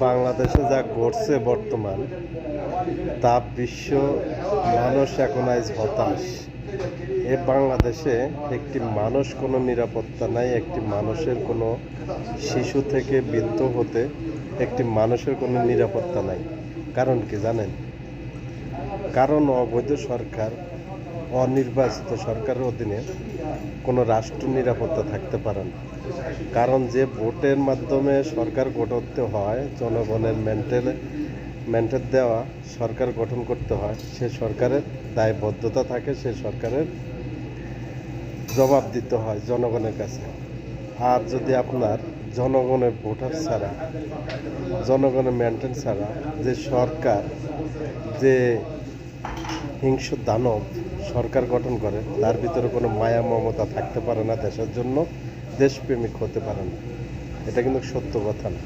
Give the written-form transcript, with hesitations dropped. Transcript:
বাংলাদেশে যা ঘটছে বর্তমান, তা বিশ্ব মানুষ এখন আজ হতাশ। এ বাংলাদেশে একটি মানুষ কোনো নিরাপত্তা নাই, একটি মানুষের কোনো শিশু থেকে বৃদ্ধ হতে একটি মানুষের কোনো নিরাপত্তা নাই। কারণ কি জানেন? কারণ অবৈধ সরকার, অনির্বাচিত সরকারের অধীনে কোনো রাষ্ট্র নিরাপত্তা থাকতে পারে না। কারণ যে ভোটের মাধ্যমে সরকার গঠতে হয়, জনগণের ম্যান্ডেট দেওয়া সরকার গঠন করতে হয়, সে সরকারের দায়বদ্ধতা থাকে, সে সরকারের জবাব দিতে হয় জনগণের কাছে। আর যদি আপনার জনগণের ভোটার ছাড়া, জনগণের ম্যান্ডেট ছাড়া যে সরকার, যে হিংস্র দানব সরকার গঠন করে, তার ভিতরে কোনো মায়া মমতা থাকতে পারে না, দেশের জন্য দেশপ্রেমিক হতে পারে না। এটা কিন্তু সত্য কথা না।